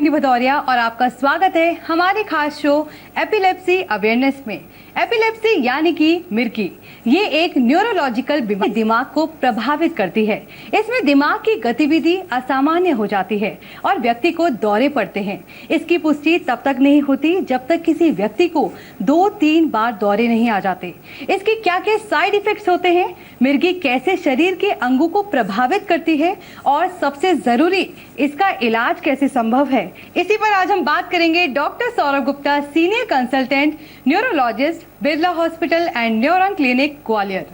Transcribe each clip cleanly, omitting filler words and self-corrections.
अग्नि भदौरिया और आपका स्वागत है हमारे खास शो एपिलेप्सी अवेयरनेस में। एपिलेप्सी यानी कि मिर्गी, ये एक न्यूरोलॉजिकल बीमारी दिमाग को प्रभावित करती है। इसमें दिमाग की गतिविधि असामान्य हो जाती है और व्यक्ति को दौरे पड़ते हैं। इसकी पुष्टि तब तक नहीं होती जब तक किसी व्यक्ति को 2-3 बार दौरे नहीं आ जाते। इसके क्या क्या साइड इफेक्ट्स होते हैं, मिर्गी कैसे शरीर के अंगों को प्रभावित करती है और सबसे जरूरी इसका इलाज कैसे संभव है, इसी पर आज हम बात करेंगे doctor Saurabh Gupta, senior consultant neurologist, Birla hospital and neuron clinic, Gwalior.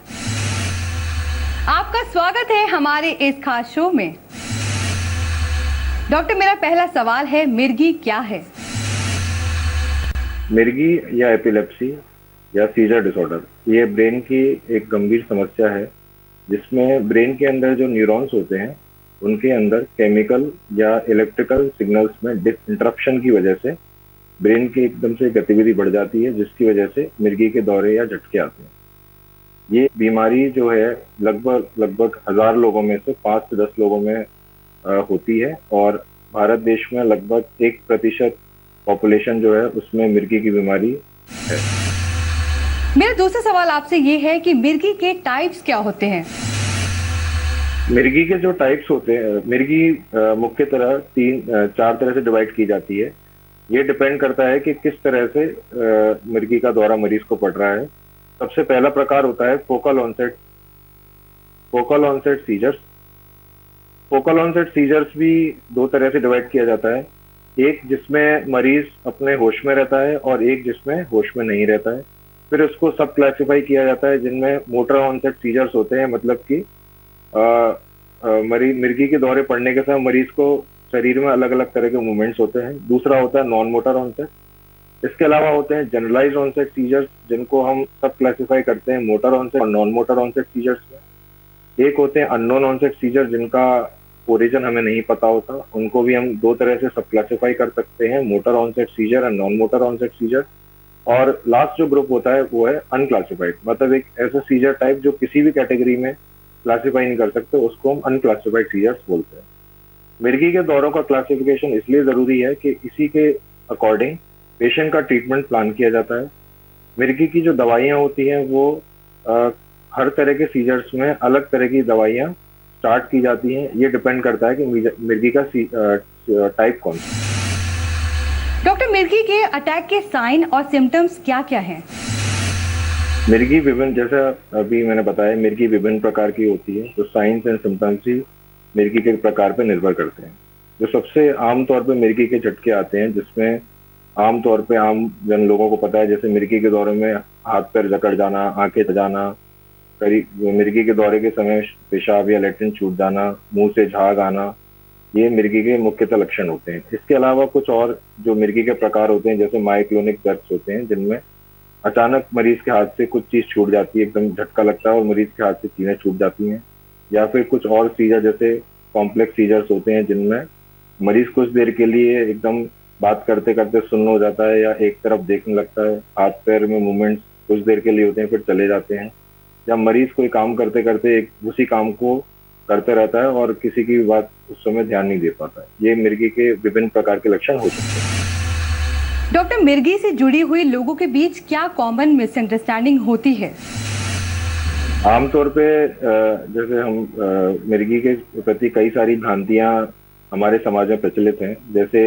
आपका स्वागत है हमारे इस खास शो में। डॉक्टर, मेरा पहला सवाल है, मिर्गी क्या है? मिर्गी या एपिलेप्सी या सीजर डिसऑर्डर, ये ब्रेन की एक गंभीर समस्या है जिसमें ब्रेन के अंदर जो न्यूरॉन्स होते हैं उनके अंदर केमिकल या इलेक्ट्रिकल सिग्नल्स में इंटरप्शन की वजह से ब्रेन की एकदम से गतिविधि बढ़ जाती है, जिसकी वजह से मिर्गी के दौरे या झटके आते हैं। ये बीमारी जो है लगभग 1000 लोगों में से 5 से 10 लोगों में होती है और भारत देश में लगभग 1% पॉपुलेशन जो है उसमें मिर्गी की बीमारी है। मेरा दूसरा सवाल आपसे ये है कि मिर्गी के टाइप्स क्या होते हैं? मिर्गी के जो टाइप्स होते हैं, मिर्गी मुख्य तरह 4 तरह से डिवाइड की जाती है। ये डिपेंड करता है कि किस तरह से मिर्गी का दौरा मरीज को पड़ रहा है। सबसे पहला प्रकार होता है focal onset seizures. Focal onset seizures भी 2 तरह से डिवाइड किया जाता है, एक जिसमें मरीज अपने होश में रहता है और एक जिसमें होश में नहीं रहता है। फिर उसको सब क्लासिफाई किया जाता है जिनमें मोटर ऑनसेट सीजर्स होते हैं, मतलब कि मिर्गी के दौरे पड़ने के समय मरीज को शरीर में अलग अलग तरह के मूवमेंट्स होते हैं। दूसरा होता है नॉन मोटर ऑनसेट। इसके अलावा होते हैं जनरलाइज्ड ऑनसेट सीजर्स, जिनको हम सब क्लासिफाई करते हैं मोटर ऑनसेट और नॉन मोटर ऑनसेट सीजर्स में। एक होते हैं अननोन ऑनसेट सीजर, जिनका ओरिजिन हमें नहीं पता होता, उनको भी हम 2 तरह से सब क्लासिफाई कर सकते हैं, मोटर ऑनसेट सीजर और नॉन मोटर ऑनसेट सीजर। और लास्ट जो ग्रुप होता है वो है अनक्लासिफाइड, मतलब एक ऐसा सीजर टाइप जो किसी भी कैटेगरी में क्लासिफाई नहीं कर सकते, उसको हम अनक्लासिफाइड सीजर्स बोलते हैं। मिर्गी के दौरों का क्लासिफिकेशन इसलिए जरूरी है कि इसी के अकॉर्डिंग पेशेंट का ट्रीटमेंट प्लान किया जाता है। मिर्गी की जो दवाइयाँ होती हैं वो हर तरह के सीजर्स में अलग तरह की दवाइयाँ स्टार्ट की जाती हैं। ये डिपेंड करता है कि मिर्गी का टाइप कौन सा। डॉक्टर, मिर्गी के अटैक के साइन और सिम्टम्स क्या क्या हैं? मिर्गी विभिन्न, जैसा अभी मैंने बताया, मिर्गी विभिन्न प्रकार की होती है, तो साइंस एंड सिम्टम्स ही मिर्गी के प्रकार पर निर्भर करते हैं। जो सबसे आम तौर पे मिर्गी के झटके आते हैं, जिसमें आम तौर पे आम जन लोगों को पता है, जैसे मिर्गी के दौरे में हाथ पैर जकड़ जाना, आंखें जाना, मिर्गी के दौरे के समय पेशाब या लैट्रिन छूट जाना, मुंह से झाग आना, ये मिर्गी के मुख्यतः लक्षण होते हैं। इसके अलावा कुछ और जो मिर्गी के प्रकार होते हैं, जैसे माइक्लोनिक जर्क्स होते हैं, जिनमें अचानक मरीज के हाथ से कुछ चीज छूट जाती है, एकदम झटका लगता है और मरीज के हाथ से चीजें छूट जाती हैं। या फिर कुछ और सीजर जैसे कॉम्प्लेक्स सीजर्स होते हैं, जिनमें मरीज कुछ देर के लिए एकदम बात करते करते सुन्न हो जाता है या एक तरफ देखने लगता है, हाथ पैर में मूवमेंट्स कुछ देर के लिए होते हैं फिर चले जाते हैं। या मरीज कोई काम करते करते उसी काम को करते रहता है और किसी की बात उस समय ध्यान नहीं दे पाता है। ये मिर्गी के विभिन्न प्रकार के लक्षण हो सकते हैं। डॉक्टर, मिर्गी से जुड़ी हुई लोगों के बीच क्या कॉमन मिसअंडरस्टैंडिंग होती है? आमतौर पे जैसे हम मिर्गी के प्रति कई सारी भ्रांतियां हमारे समाज में प्रचलित हैं। जैसे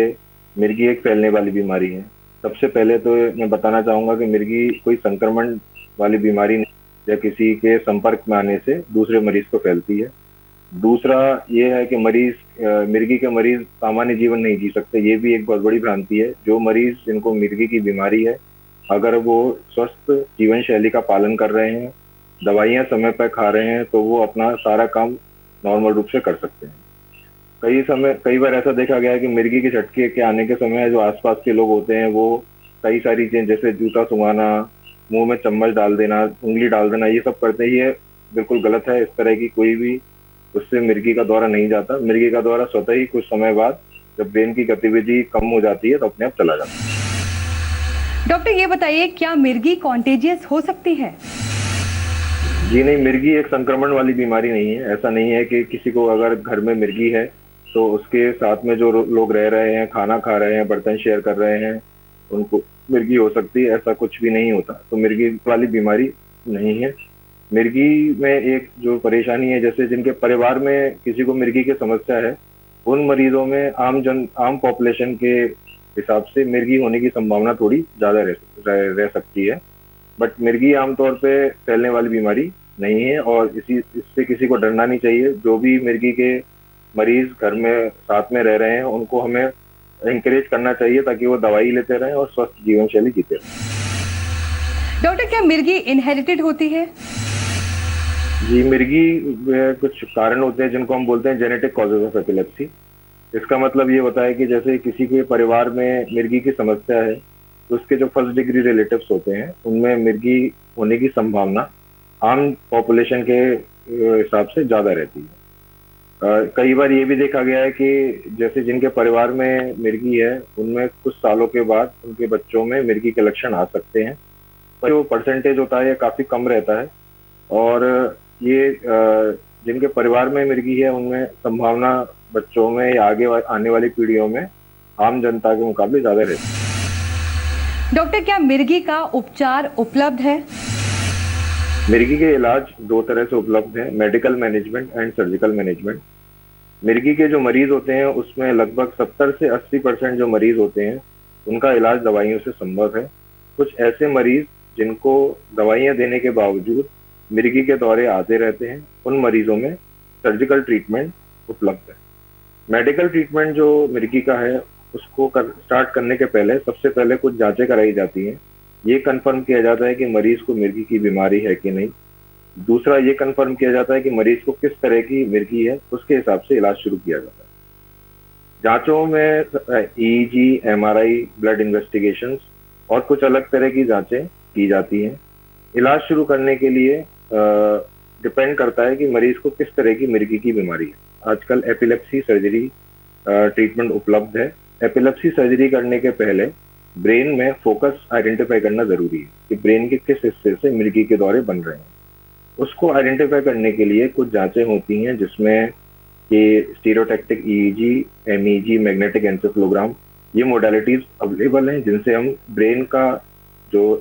मिर्गी एक फैलने वाली बीमारी है। सबसे पहले तो मैं बताना चाहूंगा कि मिर्गी कोई संक्रमण वाली बीमारी नहीं या किसी के संपर्क में आने से दूसरे मरीज को फैलती है। दूसरा ये है कि मिर्गी के मरीज सामान्य जीवन नहीं जी सकते, ये भी एक बहुत बड़ी भ्रांति है। जो मरीज जिनको मिर्गी की बीमारी है, अगर वो स्वस्थ जीवन शैली का पालन कर रहे हैं, दवाइयाँ समय पर खा रहे हैं, तो वो अपना सारा काम नॉर्मल रूप से कर सकते हैं। कई बार ऐसा देखा गया है कि मिर्गी के झटके के आने के समय जो आसपास के लोग होते हैं वो कई सारी चीजें जैसे जूता सुंघाना, मुंह में चम्मच डाल देना, उंगली डाल देना, ये सब करते ही है। बिल्कुल गलत है। इस तरह की कोई भी उससे मिर्गी का दौरा नहीं जाता। मिर्गी का दौरा स्वतः ही कुछ समय बाद जब ब्रेन की गतिविधि कम हो जाती है तो अपने आप चला जाता है। डॉक्टर, ये बताइए, क्या मिर्गी कॉन्टेजियस हो सकती है? जी नहीं, मिर्गी एक संक्रमण वाली बीमारी नहीं है। ऐसा नहीं है कि किसी को अगर घर में मिर्गी है तो उसके साथ में जो लोग रह रहे हैं, खाना खा रहे हैं, बर्तन शेयर कर रहे हैं, उनको मिर्गी हो सकती है, ऐसा कुछ भी नहीं होता। तो मिर्गी वाली बीमारी नहीं है। मिर्गी में एक जो परेशानी है, जैसे जिनके परिवार में किसी को मिर्गी की समस्या है, उन मरीजों में आम पॉपुलेशन के हिसाब से मिर्गी होने की संभावना थोड़ी ज्यादा रह सकती है। बट मिर्गी आमतौर पे फैलने वाली बीमारी नहीं है, और इससे किसी को डरना नहीं चाहिए। जो भी मिर्गी के मरीज घर में साथ में रह रहे हैं, उनको हमें इंकरेज करना चाहिए ताकि वो दवाई लेते रहें और स्वस्थ जीवन शैली जीते रहें। डॉक्टर, क्या मिर्गी इनहेरिटेड होती है? जी, मिर्गी में कुछ कारण होते हैं जिनको हम बोलते हैं जेनेटिक कॉजेज ऑफ एपिलेप्सी। इसका मतलब ये होता है कि जैसे किसी के परिवार में मिर्गी की समस्या है, तो उसके जो फर्स्ट डिग्री रिलेटिव्स होते हैं उनमें मिर्गी होने की संभावना आम पॉपुलेशन के हिसाब से ज्यादा रहती है। कई बार ये भी देखा गया है कि जैसे जिनके परिवार में मिर्गी है, उनमें कुछ सालों के बाद उनके बच्चों में मिर्गी के लक्षण आ सकते हैं, पर जो परसेंटेज होता है ये काफी कम रहता है। और ये जिनके परिवार में मिर्गी है, उनमें संभावना बच्चों में या आने वाली पीढ़ियों में आम जनता के मुकाबले ज्यादा रहती है। डॉक्टर, क्या मिर्गी का उपचार उपलब्ध है? मिर्गी के इलाज दो तरह से उपलब्ध है, medical management and surgical management. मिर्गी के जो मरीज होते हैं उसमें लगभग 70 से 80% जो मरीज होते हैं उनका इलाज दवाइयों से संभव है। कुछ ऐसे मरीज जिनको दवाइयां देने के बावजूद मिर्गी के दौरे आते रहते हैं, उन मरीजों में सर्जिकल ट्रीटमेंट उपलब्ध है। मेडिकल ट्रीटमेंट जो मिर्गी का है उसको स्टार्ट करने के पहले सबसे पहले कुछ जांचें कराई जाती हैं। ये कंफर्म किया जाता है कि मरीज को मिर्गी की बीमारी है कि नहीं। दूसरा, ये कंफर्म किया जाता है कि मरीज को किस तरह की मिर्गी है, उसके हिसाब से इलाज शुरू किया जाता है। जांचों में ईईजी, एमआरआई, ब्लड इन्वेस्टिगेशंस और कुछ अलग तरह की जांचें की जाती हैं। इलाज शुरू करने के लिए डिपेंड करता है कि मरीज को किस तरह की मिर्गी की बीमारी है। आजकल एपिलेप्सी सर्जरी ट्रीटमेंट उपलब्ध है। एपिलेप्सी सर्जरी करने के पहले ब्रेन में फोकस आइडेंटिफाई करना जरूरी है कि ब्रेन के किस हिस्से से मिर्गी के दौरे बन रहे हैं। उसको आइडेंटिफाई करने के लिए कुछ जांचें होती हैं, जिसमें कि स्टीरियोटैक्टिक ईईजी, एमईजी, मैग्नेटिक एन्सेफेलोग्राम, ये मोडालिटीज अवेलेबल हैं जिनसे हम ब्रेन का जो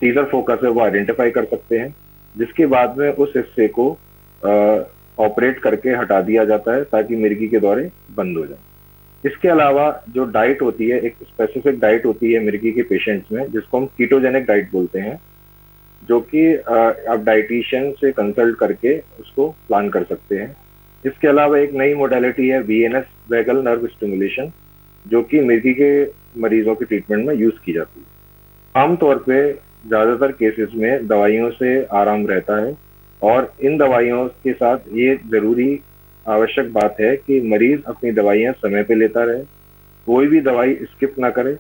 सीजर फोकस है वो आइडेंटिफाई कर सकते हैं, जिसके बाद में उस हिस्से को ऑपरेट करके हटा दिया जाता है ताकि मिर्गी के दौरे बंद हो जाए। इसके अलावा जो डाइट होती है, एक स्पेसिफिक डाइट होती है मिर्गी के पेशेंट्स में जिसको हम कीटोजेनिक डाइट बोलते हैं, जो कि आप डाइटिशियन से कंसल्ट करके उसको प्लान कर सकते हैं। इसके अलावा एक नई मोडालिटी है वीएनएस, वैगल नर्व स्टिमुलेशन, जो कि मिर्गी के मरीजों के ट्रीटमेंट में यूज की जाती है। आमतौर पे ज्यादातर केसेस में दवाइयों से आराम रहता है, और इन दवाइयों के साथ ये जरूरी आवश्यक बात है कि मरीज अपनी दवाइयां समय पे लेता रहे, कोई भी दवाई स्किप ना करे,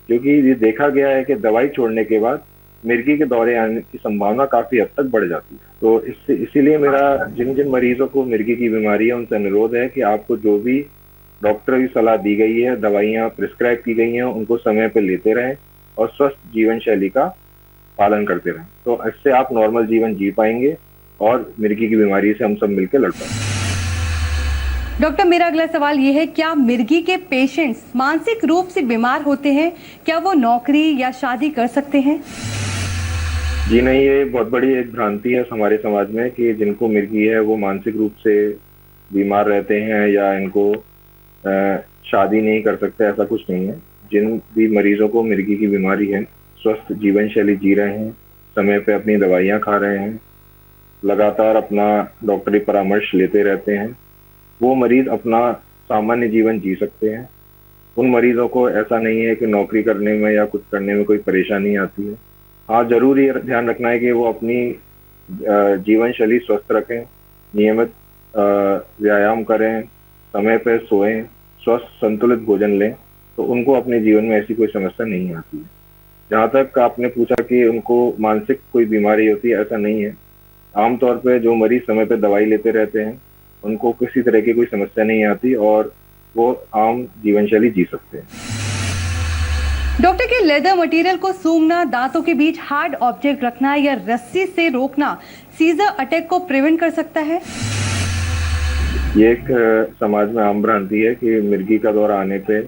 क्योंकि ये देखा गया है कि दवाई छोड़ने के बाद मिर्गी के दौरे आने की संभावना काफी हद तक बढ़ जाती है। तो इसीलिए मेरा जिन जिन मरीजों को मिर्गी की बीमारी है उनसे अनुरोध है कि आपको जो भी डॉक्टर की सलाह दी गई है, दवाइयां प्रिस्क्राइब की गई हैं, उनको समय पे लेते रहें और स्वस्थ जीवन शैली का पालन करते रहें। तो इससे आप नॉर्मल जीवन जी पाएंगे और मिर्गी की बीमारी से हम सब मिलकर लड़ पाएंगे। डॉक्टर, मेरा अगला सवाल ये है, क्या मिर्गी के पेशेंट्स मानसिक रूप से बीमार होते हैं? क्या वो नौकरी या शादी कर सकते हैं? जी नहीं, ये बहुत बड़ी एक भ्रांति है हमारे समाज में कि जिनको मिर्गी है वो मानसिक रूप से बीमार रहते हैं या इनको शादी नहीं कर सकते। ऐसा कुछ नहीं है। जिन भी मरीजों को मिर्गी की बीमारी है, स्वस्थ जीवन शैली जी रहे हैं, समय पे अपनी दवाइयां खा रहे हैं, लगातार अपना डॉक्टरी परामर्श लेते रहते हैं, वो मरीज अपना सामान्य जीवन जी सकते हैं। उन मरीजों को ऐसा नहीं है कि नौकरी करने में या कुछ करने में कोई परेशानी आती है। हाँ, जरूर ये ध्यान रखना है कि वो अपनी जीवन शैली स्वस्थ रखें, नियमित व्यायाम करें, समय पर सोएं, स्वस्थ संतुलित भोजन लें, तो उनको अपने जीवन में ऐसी कोई समस्या नहीं आती है। जहाँ तक आपने पूछा कि उनको मानसिक कोई बीमारी होती है, ऐसा नहीं है। आमतौर पे जो मरीज समय पे दवाई लेते रहते हैं उनको किसी तरह की कोई समस्या नहीं आती और वो आम जीवन शैली जी सकते हैं। डॉक्टर, के लेदर मटेरियल को सूंघना, दांतों के बीच हार्ड ऑब्जेक्ट रखना या रस्सी से रोकना सीजर अटैक को प्रिवेंट कर सकता है? ये एक समाज में आम भ्रांति है कि मिर्गी का दौरा आने पे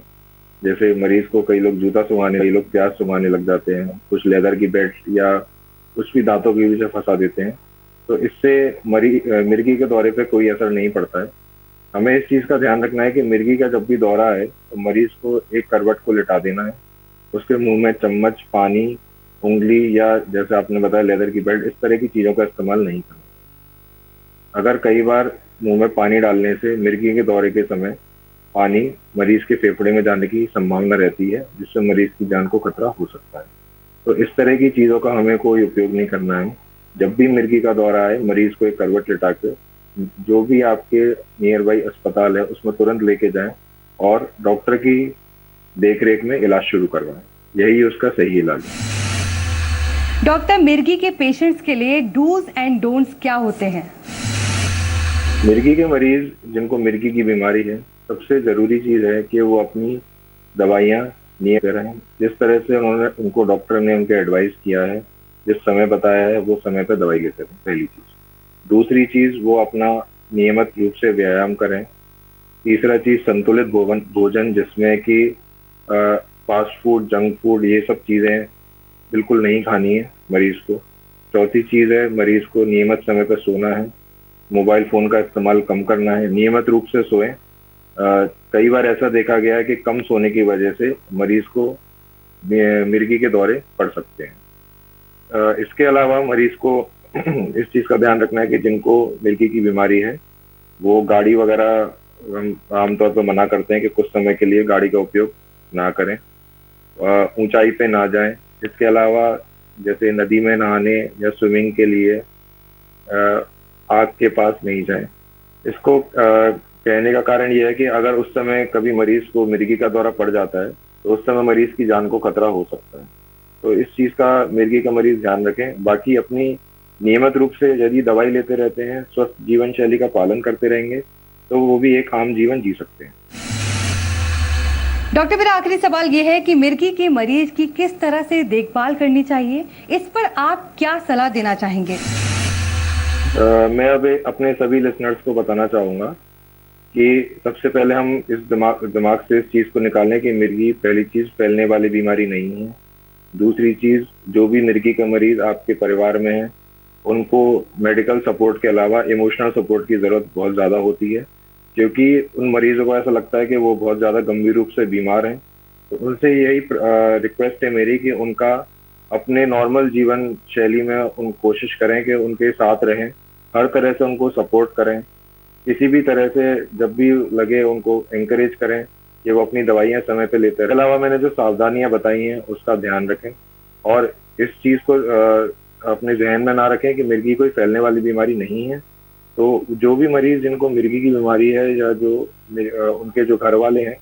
जैसे मरीज को कई लोग जूता सुंघाने, कई लोग प्याज सुंघाने लग जाते हैं, कुछ लेदर की बेल्ट या कुछ भी दांतों के पीछे फंसा देते हैं। तो इससे मिर्गी के दौरे पे कोई असर नहीं पड़ता है। हमें इस चीज का ध्यान रखना है कि मिर्गी का जब भी दौरा आए तो मरीज को एक करवट को लिटा देना है, उसके मुंह में चम्मच, पानी, उंगली या जैसे आपने बताया लेदर की बेल्ट, इस तरह की चीजों का इस्तेमाल नहीं करना। अगर कई बार मुंह में पानी डालने से मिर्गी के दौरे के समय पानी मरीज के फेफड़े में जाने की संभावना रहती है, जिससे मरीज की जान को खतरा हो सकता है। तो इस तरह की चीजों का हमें कोई उपयोग नहीं करना है। जब भी मिर्गी का दौरा आए, मरीज को एक करवट लिटा के जो भी आपके नियर बाई अस्पताल है उसमें तुरंत लेके जाएं और डॉक्टर की देखरेख में इलाज शुरू करवाएं। यही उसका सही इलाज है। डॉक्टर, मिर्गी के पेशेंट्स के लिए डूज एंड डोंट्स क्या होते हैं? मिर्गी के मरीज जिनको मिर्गी की बीमारी है, सबसे जरूरी चीज है कि वो अपनी दवाइयाँ नियमित रहें। जिस तरह से उनको डॉक्टर ने उनके एडवाइस किया है, जिस समय बताया है, वो समय पर दवाई लेते रहें, पहली चीज। दूसरी चीज, वो अपना नियमित रूप से व्यायाम करें। तीसरा चीज, संतुलित भोजन जिसमें कि फास्ट फूड, जंक फूड, ये सब चीजें बिल्कुल नहीं खानी है मरीज को। चौथी चीज है, मरीज को नियमित समय पर सोना है, मोबाइल फोन का इस्तेमाल कम करना है, नियमित रूप से सोएं। कई बार ऐसा देखा गया है कि कम सोने की वजह से मरीज को मिर्गी के दौरे पड़ सकते हैं। इसके अलावा मरीज को इस चीज का ध्यान रखना है कि जिनको मिर्गी की बीमारी है वो गाड़ी वगैरह आमतौर पर मना करते हैं कि कुछ समय के लिए गाड़ी का उपयोग ना करें, ऊंचाई पे ना जाएं। इसके अलावा जैसे नदी में नहाने या स्विमिंग के लिए आग के पास नहीं जाएं। इसको कहने का कारण यह है कि अगर उस समय कभी मरीज को मिर्गी का दौरा पड़ जाता है तो उस समय मरीज की जान को खतरा हो सकता है। तो इस चीज का मिर्गी का मरीज ध्यान रखें। बाकी अपनी नियमित रूप से यदि दवाई लेते रहते हैं, स्वस्थ जीवन शैली का पालन करते रहेंगे, तो वो भी एक आम जीवन जी सकते हैं। डॉक्टर, मेरा आखिरी सवाल ये है कि मिर्गी के मरीज की किस तरह से देखभाल करनी चाहिए, इस पर आप क्या सलाह देना चाहेंगे? मैं अब अपने सभी लिसनर्स को बताना चाहूंगा कि सबसे पहले हम इस दिमाग से इस चीज को निकालें कि मिर्गी पहली चीज फैलने वाली बीमारी नहीं है। दूसरी चीज, जो भी मिर्गी का मरीज आपके परिवार में है उनको मेडिकल सपोर्ट के अलावा इमोशनल सपोर्ट की जरूरत बहुत ज्यादा होती है, क्योंकि उन मरीजों को ऐसा लगता है कि वो बहुत ज्यादा गंभीर रूप से बीमार हैं। तो उनसे यही रिक्वेस्ट है मेरी कि उनका अपने नॉर्मल जीवन शैली में उन कोशिश करें कि उनके साथ रहें, हर तरह से उनको सपोर्ट करें, किसी भी तरह से जब भी लगे उनको एंकरेज करें कि वो अपनी दवाइयाँ समय पे लेते हैं। अलावा मैंने जो सावधानियां बताई हैं उसका ध्यान रखें और इस चीज को अपने जहन में ना रखें कि मिर्गी कोई फैलने वाली बीमारी नहीं है। तो जो भी मरीज जिनको मिर्गी की बीमारी है या जो उनके जो घर वाले हैं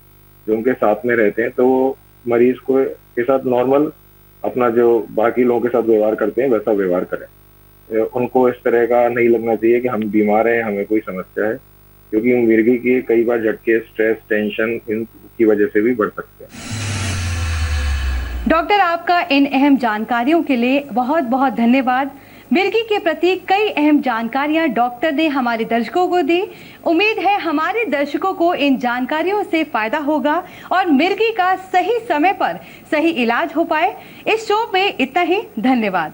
जो उनके साथ में रहते हैं, तो वो मरीज को के साथ नॉर्मल अपना जो बाकी लोगों के साथ व्यवहार करते हैं वैसा व्यवहार करें। उनको इस तरह का नहीं लगना चाहिए कि हम बीमार हैं, हमें कोई समस्या है, क्योंकि मिर्गी की कई बार झटके, स्ट्रेस, टेंशन इनकी वजह से भी बढ़ सकते हैं। डॉक्टर, आपका इन अहम जानकारियों के लिए बहुत बहुत धन्यवाद। मिर्गी के प्रति कई अहम जानकारियां डॉक्टर ने हमारे दर्शकों को दी। उम्मीद है हमारे दर्शकों को इन जानकारियों से फायदा होगा और मिर्गी का सही समय पर सही इलाज हो पाए। इस शो में इतना ही। धन्यवाद।